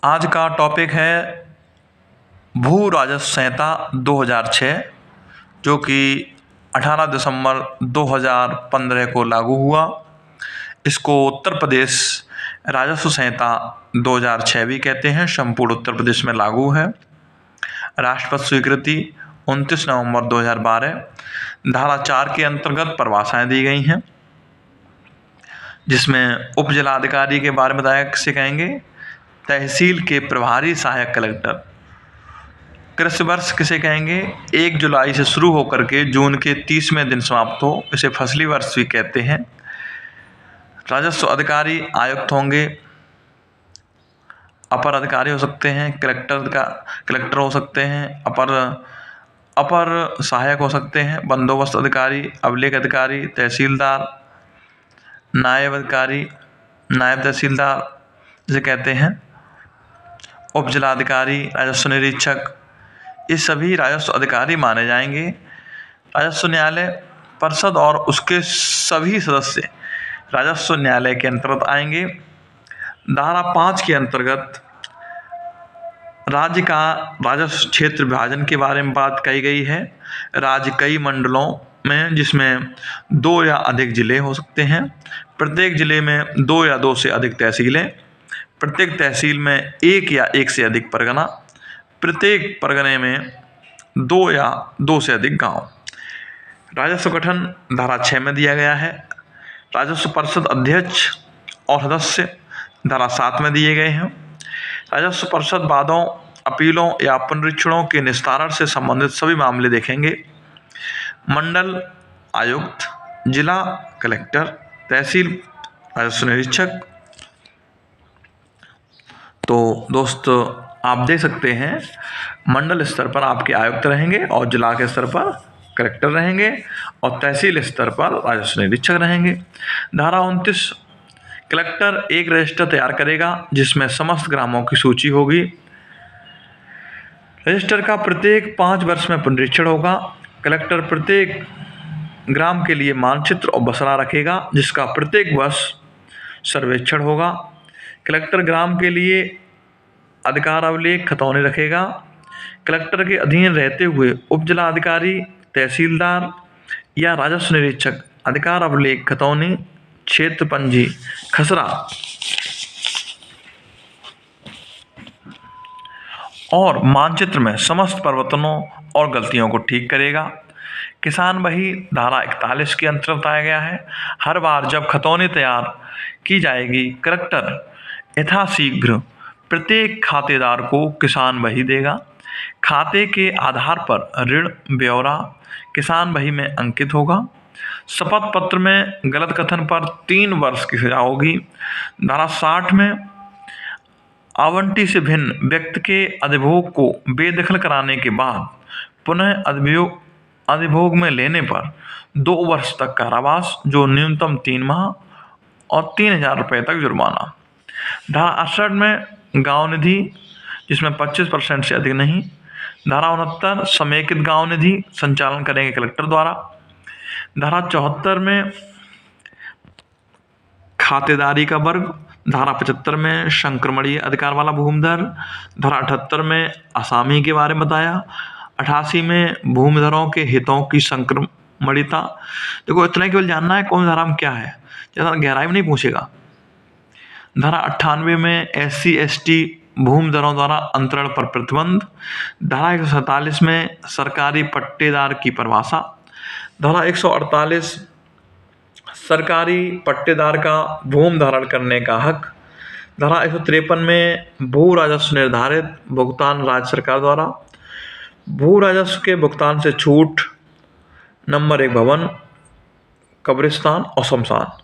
आज का टॉपिक है भू राजस्व संहिता 2006 जो कि 18 दिसंबर 2015 को लागू हुआ। इसको उत्तर प्रदेश राजस्व संहिता 2006 भी कहते हैं। संपूर्ण उत्तर प्रदेश में लागू है। राष्ट्रपति स्वीकृति 29 नवंबर 2012। धारा 4 के अंतर्गत परिभाषाएं दी गई हैं, जिसमें उप जिलाधिकारी के बारे में बताया किसे कहेंगे, तहसील के प्रभारी सहायक कलेक्टर। कृषि वर्ष किसे कहेंगे, 1 जुलाई से शुरू होकर के जून के 30वें दिन समाप्त हो, इसे फसली वर्ष भी कहते हैं। राजस्व अधिकारी आयुक्त होंगे, अपर अधिकारी हो सकते हैं, कलेक्टर हो सकते हैं, अपर सहायक हो सकते हैं, बंदोबस्त अधिकारी, अभिलेख अधिकारी, तहसीलदार, नायब अधिकारी, नायब तहसीलदार जिसे कहते हैं, उप जिलाधिकारी, राजस्व निरीक्षक, ये सभी राजस्व अधिकारी माने जाएंगे। राजस्व न्यायालय परिषद और उसके सभी सदस्य राजस्व न्यायालय के अंतर्गत आएंगे। धारा 5 के अंतर्गत राज्य का राजस्व क्षेत्र विभाजन के बारे में बात कही गई है। राज्य कई मंडलों में, जिसमें 2 या अधिक जिले हो सकते हैं। प्रत्येक जिले में 2 या 2 से अधिक तहसीलें, प्रत्येक तहसील में 1 या 1 से अधिक परगना, प्रत्येक परगने में 2 या 2 से अधिक गांव। राजस्व गठन धारा 6 में दिया गया है। राजस्व परिषद अध्यक्ष और सदस्य धारा 7 में दिए गए हैं। राजस्व परिषद वादों, अपीलों या पुनरीक्षणों के निस्तारण से संबंधित सभी मामले देखेंगे। मंडल आयुक्त, जिला कलेक्टर, तहसील राजस्व निरीक्षक। तो दोस्तों, आप देख सकते हैं मंडल स्तर पर आपके आयुक्त रहेंगे और जिला के स्तर पर कलेक्टर रहेंगे और तहसील स्तर पर राजस्व निरीक्षक रहेंगे। धारा 29, कलेक्टर एक रजिस्टर तैयार करेगा जिसमें समस्त ग्रामों की सूची होगी। रजिस्टर का प्रत्येक 5 वर्ष में पुनरीक्षण होगा। कलेक्टर प्रत्येक ग्राम के लिए मानचित्र और बसरा रखेगा जिसका प्रत्येक वर्ष सर्वेक्षण होगा। कलेक्टर ग्राम के लिए अधिकार अभिलेख खतौनी रखेगा। कलेक्टर के अधीन रहते हुए उप जिलाधिकारी, तहसीलदार या राजस्व निरीक्षक अधिकार अभिलेख खतौनी, क्षेत्र पंजी, खसरा और मानचित्र में समस्त परिवर्तनों और गलतियों को ठीक करेगा। किसान बही धारा 41 के अंतर्गत आया गया है। हर बार जब खतौनी तैयार की जाएगी, कलेक्टर यथाशीघ्र प्रत्येक खातेदार को किसान बही देगा। खाते के आधार पर ऋण ब्यौरा किसान बही में अंकित होगा। शपथ पत्र में गलत कथन पर 3 वर्ष की सजा होगी। धारा 60 में आवंटी से भिन्न व्यक्ति के अधिभोग को बेदखल कराने के बाद पुनः अधिभोग में लेने पर 2 वर्ष तक कारावास, जो न्यूनतम 3 माह और 3000 रुपये तक जुर्माना। धारा 68 में गांव निधि, जिसमें 25% से अधिक नहीं। धारा 69 समेकित गांव निधि संचालन करेंगे कलेक्टर द्वारा। धारा 74 में खातेदारी का वर्ग। धारा 75 में संक्रमणीय अधिकार वाला भूमिधर। धारा 78 में असामी के बारे में बताया। 88 में भूमिधरों के हितों की संक्रमणीयता। देखो, इतना केवल जानना है कौन धारा में क्या है, ज़्यादा गहराई में नहीं पूछेगा। धारा 98 में SC/ST भूमिधरों द्वारा अंतरण पर प्रतिबंध। धारा 147 में सरकारी पट्टेदार की परिभाषा। धारा 148 सरकारी पट्टेदार का भूमि धारण करने का हक। धारा 153 में भू राजस्व निर्धारित भुगतान राज्य सरकार द्वारा। भू राजस्व के भुगतान से छूट। नंबर 1, भवन, कब्रिस्तान और शमशान।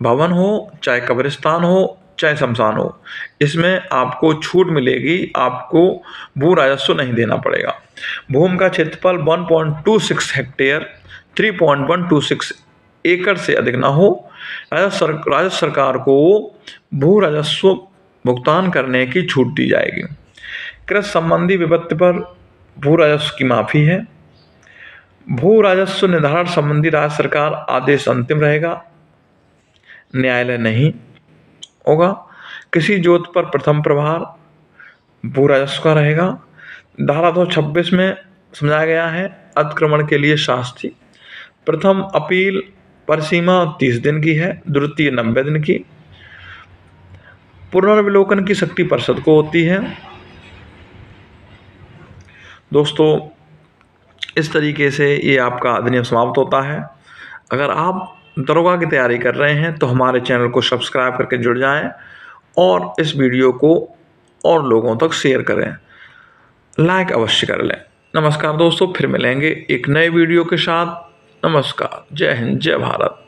भवन हो चाहे कब्रिस्तान हो चाहे शमशान हो, इसमें आपको छूट मिलेगी, आपको भू राजस्व नहीं देना पड़ेगा। भूमि का क्षेत्रफल 1.26 हेक्टेयर 3.126 एकड़ से अधिक ना हो। राज्य सरकार को भू राजस्व भुगतान करने की छूट दी जाएगी। कृषि संबंधी विपत्ति पर भू राजस्व की माफी है। भू राजस्व निर्धारण संबंधी राज्य सरकार आदेश अंतिम रहेगा, न्यायालय नहीं होगा। किसी जोत पर प्रथम प्रभार, भू राजस्व का रहेगा। धारा 226 में समझाया गया है अतिक्रमण के लिए शास्ति। प्रथम अपील पर सीमा 30 दिन की है, द्वितीय 90 दिन की। पुनर्विलोकन की शक्ति परिषद को होती है। दोस्तों, इस तरीके से ये आपका अधिनियम समाप्त होता है। अगर आप दरोगा की तैयारी कर रहे हैं तो हमारे चैनल को सब्सक्राइब करके जुड़ जाएं और इस वीडियो को और लोगों तक शेयर करें, लाइक अवश्य कर लें। नमस्कार दोस्तों, फिर मिलेंगे एक नए वीडियो के साथ। नमस्कार, जय हिंद, जय भारत।